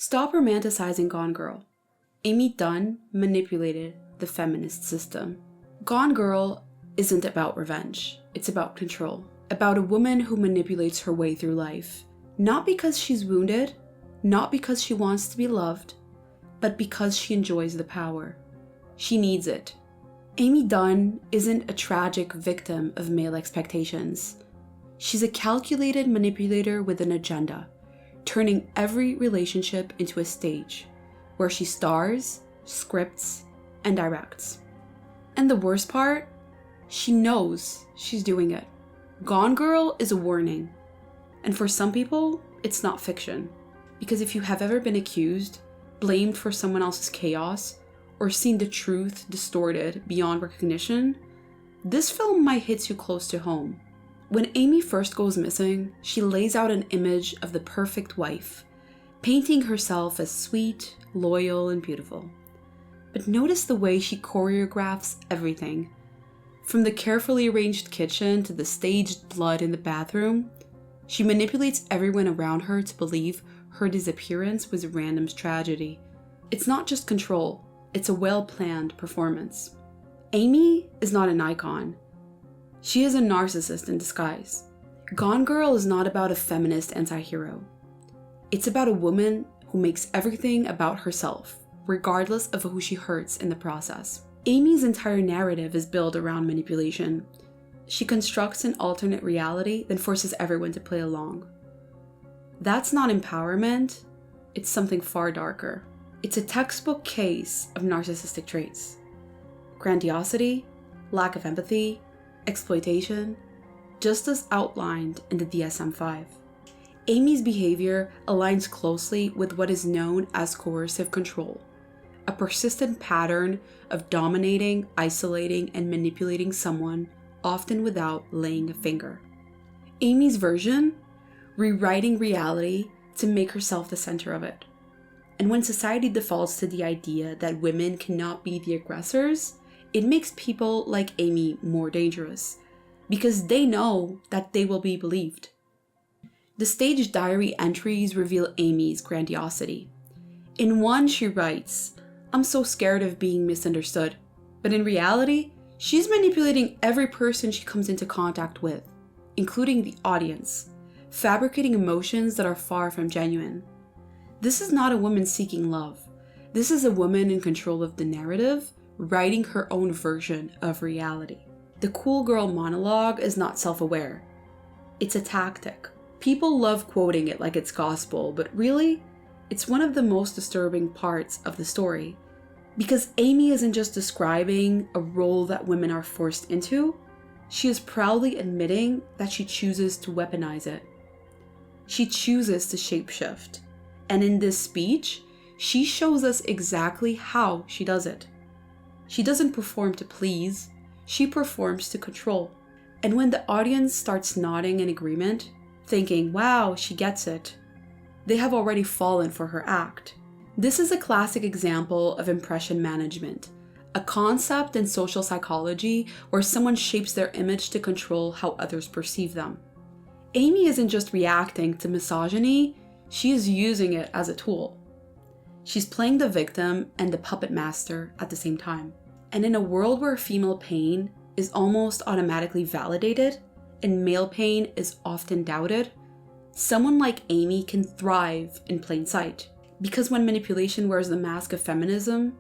Stop romanticizing Gone Girl. Amy Dunn manipulated the feminist system. Gone Girl isn't about revenge. It's about control. About a woman who manipulates her way through life. Not because she's wounded, not because she wants to be loved, but because she enjoys the power. She needs it. Amy Dunn isn't a tragic victim of male expectations. She's a calculated manipulator with an agenda, turning every relationship into a stage where she stars, scripts, and directs. And the worst part, she knows she's doing it. Gone Girl is a warning. And for some people, it's not fiction. Because if you have ever been accused, blamed for someone else's chaos, or seen the truth distorted beyond recognition, this film might hit you close to home. When Amy first goes missing, she lays out an image of the perfect wife, painting herself as sweet, loyal, and beautiful. But notice the way she choreographs everything. From the carefully arranged kitchen to the staged blood in the bathroom, she manipulates everyone around her to believe her disappearance was a random tragedy. It's not just control, it's a well-planned performance. Amy is not an icon. She is a narcissist in disguise. Gone Girl is not about a feminist anti-hero. It's about a woman who makes everything about herself, regardless of who she hurts in the process. Amy's entire narrative is built around manipulation. She constructs an alternate reality, then forces everyone to play along. That's not empowerment, it's something far darker. It's a textbook case of narcissistic traits. Grandiosity, lack of empathy, exploitation, just as outlined in the DSM-5. Amy's behavior aligns closely with what is known as coercive control, a persistent pattern of dominating, isolating, and manipulating someone, often without laying a finger. Amy's version, rewriting reality to make herself the center of it. And when society defaults to the idea that women cannot be the aggressors, it makes people like Amy more dangerous, because they know that they will be believed. The staged diary entries reveal Amy's grandiosity. In one, she writes, "I'm so scared of being misunderstood." But in reality, she's manipulating every person she comes into contact with, including the audience, fabricating emotions that are far from genuine. This is not a woman seeking love. This is a woman in control of the narrative, writing her own version of reality. The cool girl monologue is not self-aware. It's a tactic. People love quoting it like it's gospel, but really, it's one of the most disturbing parts of the story. Because Amy isn't just describing a role that women are forced into, she is proudly admitting that she chooses to weaponize it. She chooses to shapeshift. And in this speech, she shows us exactly how she does it. She doesn't perform to please, she performs to control. And when the audience starts nodding in agreement, thinking, wow, she gets it, they have already fallen for her act. This is a classic example of impression management, a concept in social psychology where someone shapes their image to control how others perceive them. Amy isn't just reacting to misogyny, she is using it as a tool. She's playing the victim and the puppet master at the same time. And in a world where female pain is almost automatically validated and male pain is often doubted, someone like Amy can thrive in plain sight. Because when manipulation wears the mask of feminism,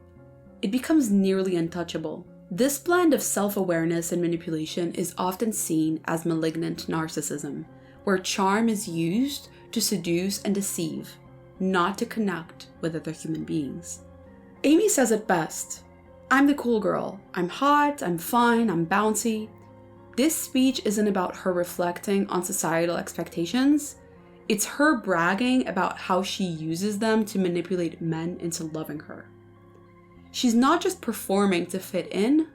it becomes nearly untouchable. This blend of self-awareness and manipulation is often seen as malignant narcissism, where charm is used to seduce and deceive, not to connect with other human beings. Amy says it best. "I'm the cool girl. I'm hot, I'm fine, I'm bouncy." This speech isn't about her reflecting on societal expectations. It's her bragging about how she uses them to manipulate men into loving her. She's not just performing to fit in,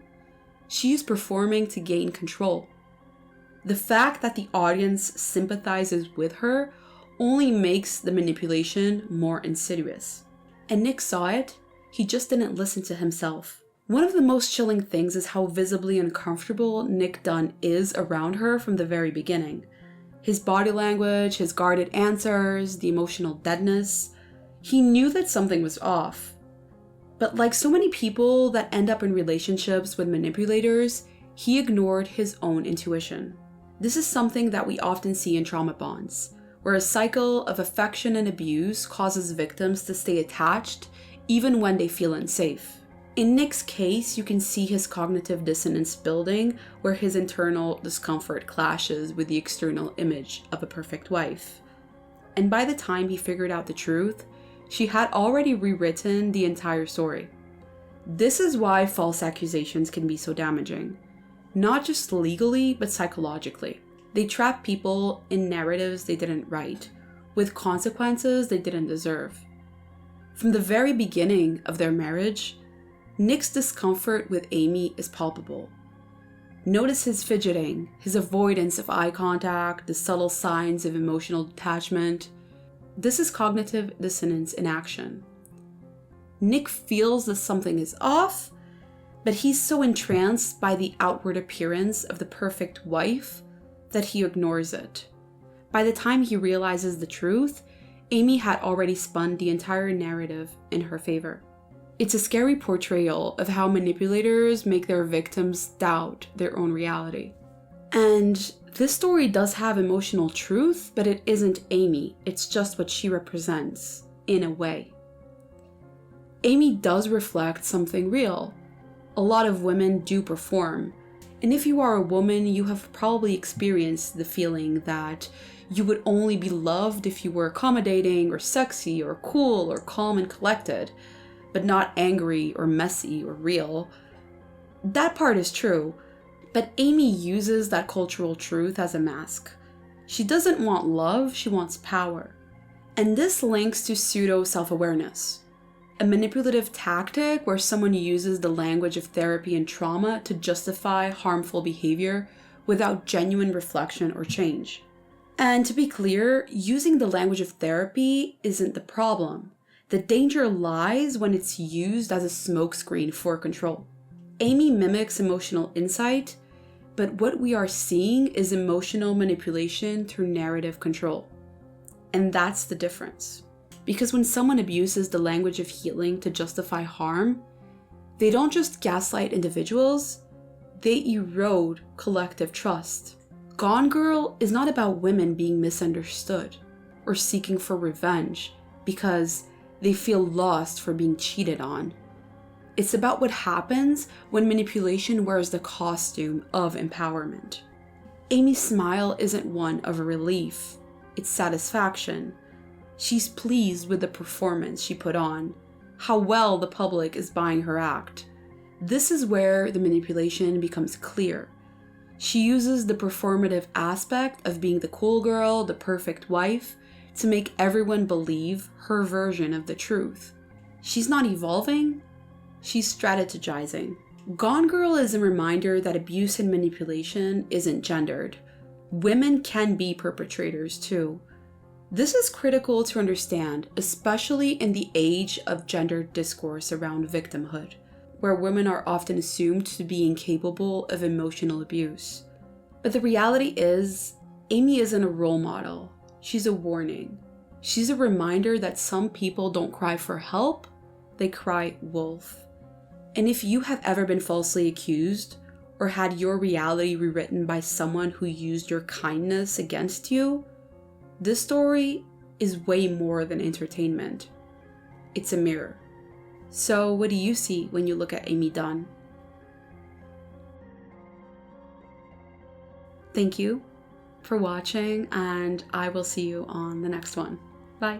she's performing to gain control. The fact that the audience sympathizes with her only makes the manipulation more insidious. And Nick saw it, he just didn't listen to himself. One of the most chilling things is how visibly uncomfortable Nick Dunne is around her from the very beginning. His body language, his guarded answers, the emotional deadness. He knew that something was off. But like so many people that end up in relationships with manipulators, he ignored his own intuition. This is something that we often see in trauma bonds, where a cycle of affection and abuse causes victims to stay attached even when they feel unsafe. In Nick's case, you can see his cognitive dissonance building, where his internal discomfort clashes with the external image of a perfect wife. And by the time he figured out the truth, she had already rewritten the entire story. This is why false accusations can be so damaging. Not just legally, but psychologically. They trap people in narratives they didn't write, with consequences they didn't deserve. From the very beginning of their marriage, Nick's discomfort with Amy is palpable. Notice his fidgeting, his avoidance of eye contact, the subtle signs of emotional detachment. This is cognitive dissonance in action. Nick feels that something is off, but he's so entranced by the outward appearance of the perfect wife that he ignores it. By the time he realizes the truth, Amy had already spun the entire narrative in her favor. It's a scary portrayal of how manipulators make their victims doubt their own reality. And this story does have emotional truth, but it isn't Amy. It's just what she represents, in a way. Amy does reflect something real. A lot of women do perform. And if you are a woman, you have probably experienced the feeling that you would only be loved if you were accommodating or sexy or cool or calm and collected, but not angry or messy or real. That part is true, but Amy uses that cultural truth as a mask. She doesn't want love, she wants power. And this links to pseudo-self-awareness, a manipulative tactic where someone uses the language of therapy and trauma to justify harmful behavior without genuine reflection or change. And to be clear, using the language of therapy isn't the problem. The danger lies when it's used as a smokescreen for control. Amy mimics emotional insight, but what we are seeing is emotional manipulation through narrative control. And that's the difference. Because when someone abuses the language of healing to justify harm, they don't just gaslight individuals, they erode collective trust. Gone Girl is not about women being misunderstood or seeking for revenge because they feel lost for being cheated on. It's about what happens when manipulation wears the costume of empowerment. Amy's smile isn't one of relief, it's satisfaction. She's pleased with the performance she put on, how well the public is buying her act. This is where the manipulation becomes clear. She uses the performative aspect of being the cool girl, the perfect wife, to make everyone believe her version of the truth. She's not evolving, she's strategizing. Gone Girl is a reminder that abuse and manipulation isn't gendered. Women can be perpetrators too. This is critical to understand, especially in the age of gendered discourse around victimhood, where women are often assumed to be incapable of emotional abuse. But the reality is, Amy isn't a role model. She's a warning. She's a reminder that some people don't cry for help, they cry wolf. And if you have ever been falsely accused, or had your reality rewritten by someone who used your kindness against you, this story is way more than entertainment. It's a mirror. So what do you see when you look at Amy Dunn? Thank you for watching, and I will see you on the next one. Bye.